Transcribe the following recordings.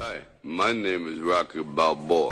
Hi, my name is Rocky Balboa.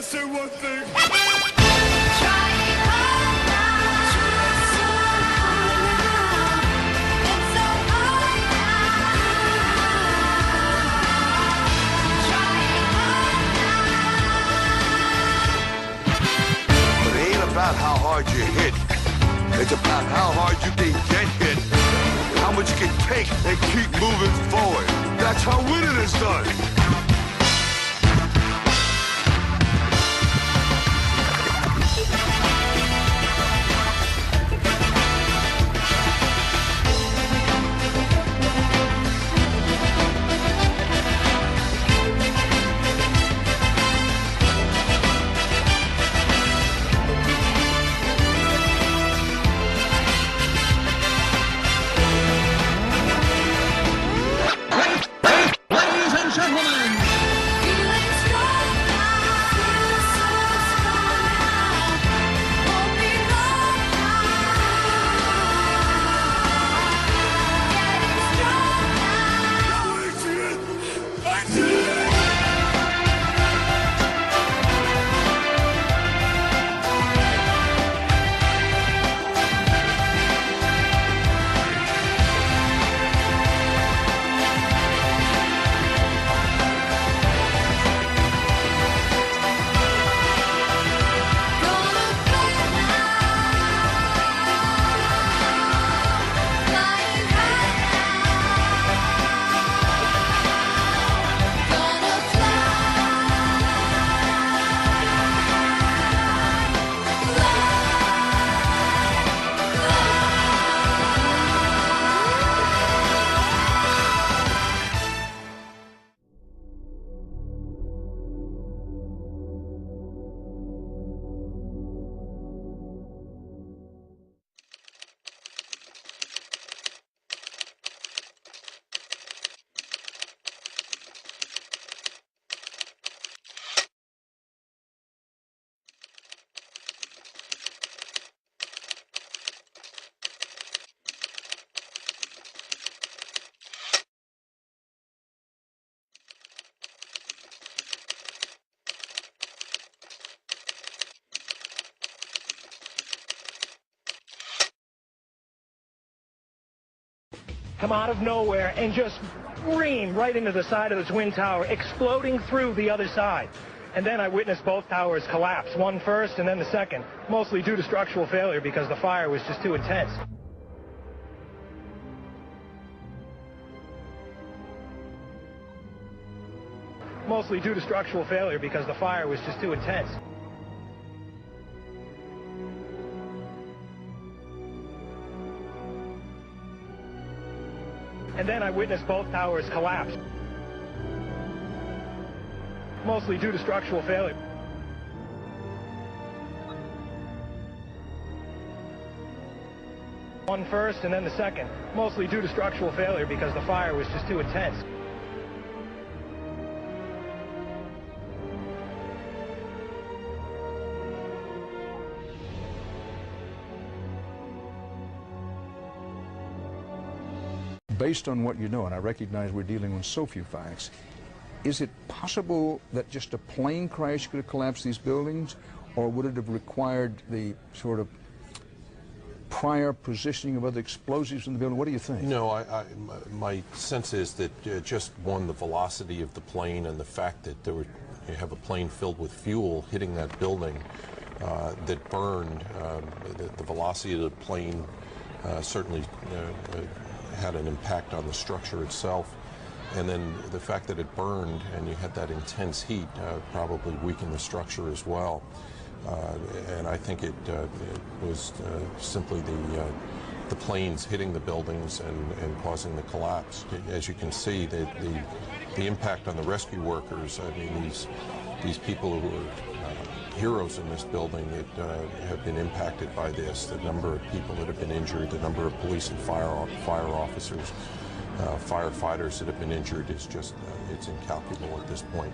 Say one thing. But it ain't about how hard you hit. It's about how hard you can get hit. How much you can take and keep moving forward. That's how winning is done. Come out of nowhere and just scream right into the side of the Twin Tower, exploding through the other side. And then I witnessed both towers collapse, one first and then the second, mostly due to structural failure because the fire was just too intense. Mostly due to structural failure because the fire was just too intense. And then I witnessed both towers collapse. Mostly due to structural failure. One first and then the second, mostly due to structural failure because the fire was just too intense. Based on what you know, and I recognize we're dealing with so few facts, is it possible that just a plane crash could have collapsed these buildings, or would it have required the sort of prior positioning of other explosives in the building? What do you think? No, my sense is that just one, the velocity of the plane and the fact that you have a plane filled with fuel hitting that building that burned, the velocity of the plane certainly had an impact on the structure itself. And then the fact that it burned and you had that intense heat probably weakened the structure as well. And I think it was simply the planes hitting the buildings and causing the collapse. As you can see, the impact on the rescue workers, I mean, these people who are heroes in this building have been impacted by this. The number of people that have been injured, the number of police and fire officers, firefighters that have been injured is just, it's incalculable at this point.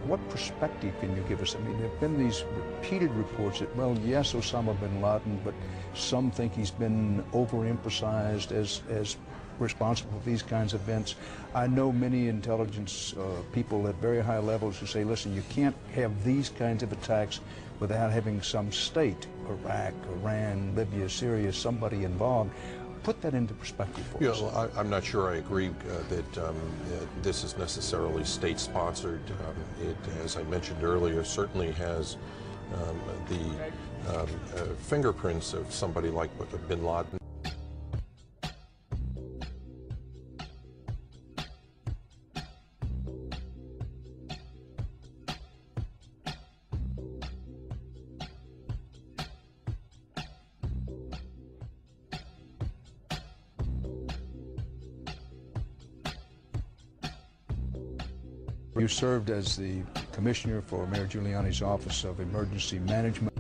What perspective can you give us? I mean, there have been these repeated reports that, well, yes, Osama bin Laden, but some think he's been overemphasized as responsible for these kinds of events. I know many intelligence people at very high levels who say, listen, you can't have these kinds of attacks without having some state, Iraq, Iran, Libya, Syria, somebody involved. Put that into perspective for us. Well, I'm not sure I agree that this is necessarily state-sponsored. It, as I mentioned earlier, certainly has the fingerprints of somebody like bin Laden. You served as the commissioner for Mayor Giuliani's Office of Emergency Management.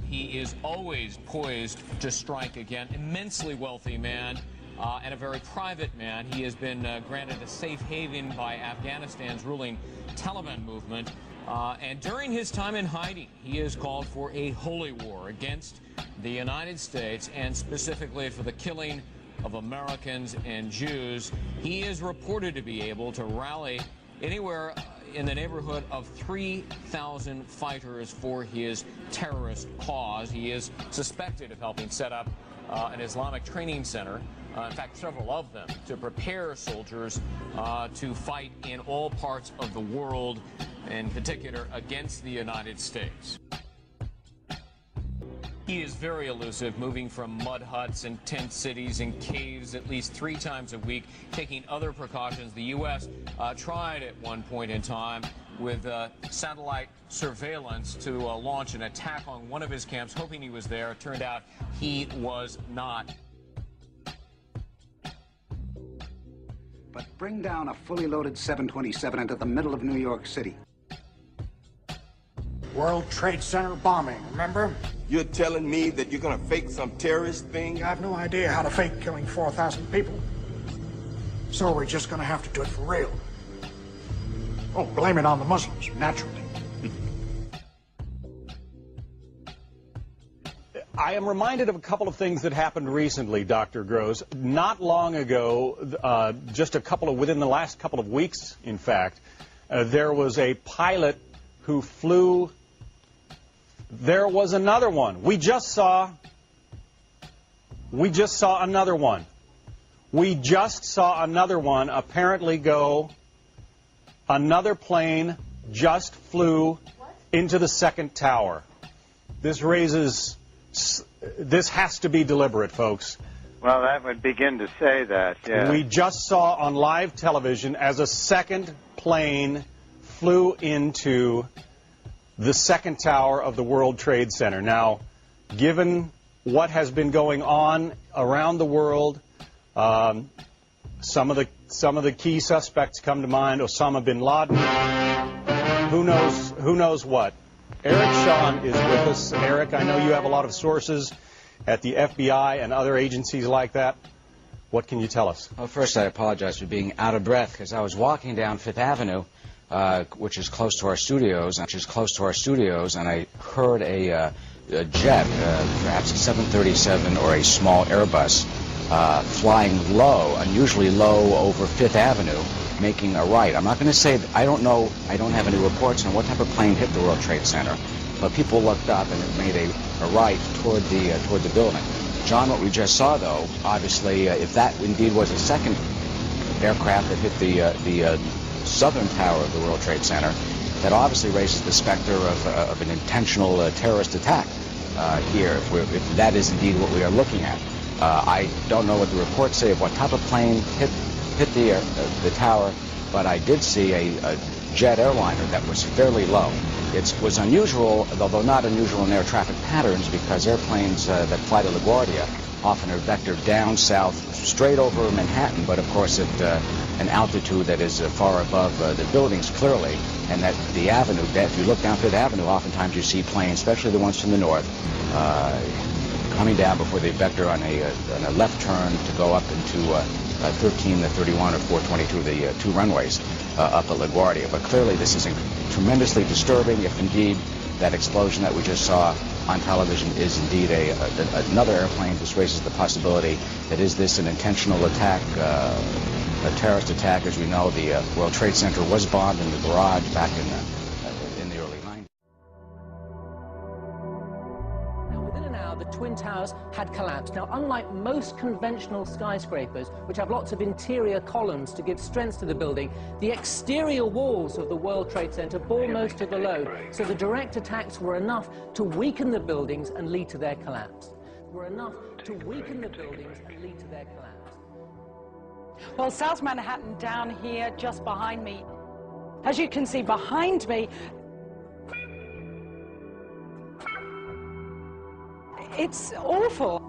He is always poised to strike again. Immensely wealthy man and a very private man. He has been granted a safe haven by Afghanistan's ruling Taliban movement. And during his time in hiding, he has called for a holy war against the United States and specifically for the killing of Americans and Jews. He is reported to be able to rally anywhere in the neighborhood of 3,000 fighters for his terrorist cause. He is suspected of helping set up an Islamic training center, in fact, several of them, to prepare soldiers to fight in all parts of the world, in particular against the United States. He is very elusive, moving from mud huts and tent cities and caves at least 3 times a week, taking other precautions. The U.S. tried at one point in time with satellite surveillance to launch an attack on one of his camps, hoping he was there. It turned out he was not. But bring down a fully loaded 727 into the middle of New York City. World Trade Center bombing, remember? You're telling me that you're gonna fake some terrorist thing? I have no idea how to fake killing 4,000 people. So we're just gonna have to do it for real. Oh, blame it on the Muslims, naturally. I am reminded of a couple of things that happened recently, Dr. Gross. Not long ago, just within the last couple of weeks, in fact, there was a pilot who flew. There was another one. We just saw another one. We just saw another one apparently go. Another plane just flew into the second tower. This has to be deliberate, folks. Well, that would begin to say that, yeah. We just saw on live television as a second plane flew into the second tower of the World Trade Center. Now, given what has been going on around the world, some of the key suspects come to mind. Osama bin Laden. Who knows what? Eric Shawn is with us. Eric, I know you have a lot of sources at the FBI and other agencies like that. What can you tell us? Well, first, I apologize for being out of breath because I was walking down Fifth Avenue, which is close to our studios, and I heard a jet, perhaps a 737 or a small Airbus, flying low, unusually low over Fifth Avenue, making a right. I'm not going to say that I don't know. I don't have any reports on what type of plane hit the World Trade Center, but people looked up and it made a right toward the building. John, what we just saw, though, obviously, if that indeed was a second aircraft that hit the southern tower of the World Trade Center, that obviously raises the specter of an intentional terrorist attack here, if that is indeed what we are looking at. I don't know what the reports say of what type of plane hit the tower, but I did see a jet airliner that was fairly low. It was unusual, although not unusual in air traffic patterns, because airplanes that fly to LaGuardia often are vectored down south straight over Manhattan, but of course at an altitude that is far above the buildings clearly, and that the avenue, if you look down Fifth Avenue, oftentimes you see planes, especially the ones from the north, coming down before they vector on a left turn to go up into 13, the 31, or 422, the two runways up at LaGuardia. But clearly this is tremendously disturbing if indeed that explosion that we just saw on television is indeed another airplane. This raises the possibility that is this an intentional attack, a terrorist attack. As we know, the World Trade Center was bombed in the garage back in the early 90s. Within an hour, the Twin Towers had collapsed. Now, unlike most conventional skyscrapers, which have lots of interior columns to give strength to the building, the exterior walls of the World Trade Center bore most of the load, so the direct attacks were enough to weaken the buildings and lead to their collapse. Well, South Manhattan down here just behind me. As you can see behind me, it's awful.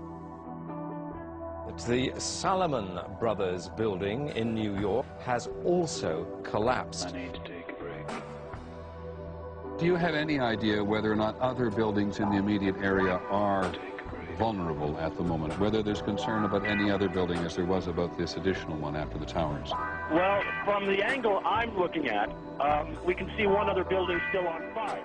The Salomon Brothers building in New York has also collapsed. I need to take a break. Do you have any idea whether or not other buildings in the immediate area are vulnerable at the moment, whether there's concern about any other building as there was about this additional one after the towers? Well, from the angle I'm looking at, we can see one other building still on fire.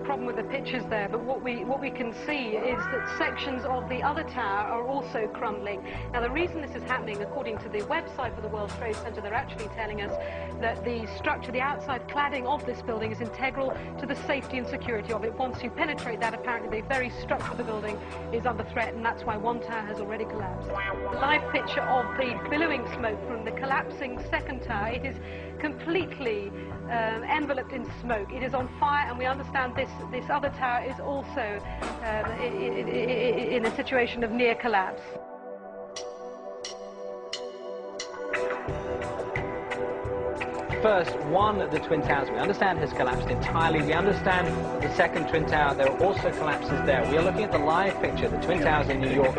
Problem with the pictures there, but what we can see is that sections of the other tower are also crumbling. Now, the reason this is happening, according to the website for the World Trade Center, they're actually telling us that the structure, the outside cladding of this building is integral to the safety and security of it. Once you penetrate that, apparently the very structure of the building is under threat, and that's why one tower has already collapsed. A live picture of the billowing smoke from the collapsing second tower. It is completely enveloped in smoke. It is on fire, and we understand this other tower is also in a situation of near collapse. First, one of the Twin Towers we understand has collapsed entirely. We understand the second Twin Tower, there are also collapses there. We are looking at the live picture, the Twin Towers in New York.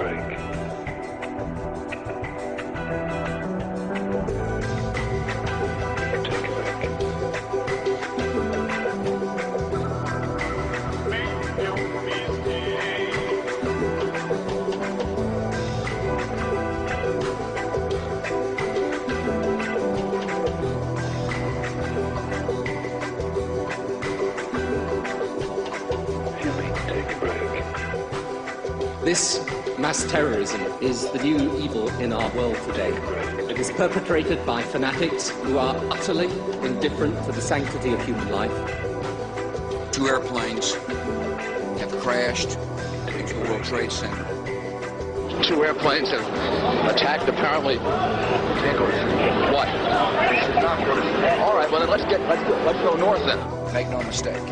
This mass terrorism is the new evil in our world today. It is perpetrated by fanatics who are utterly indifferent to the sanctity of human life. 2 airplanes have crashed into the World Trade Center. 2 airplanes have attacked apparently. What? All right, well then let's go north then. Make no mistake.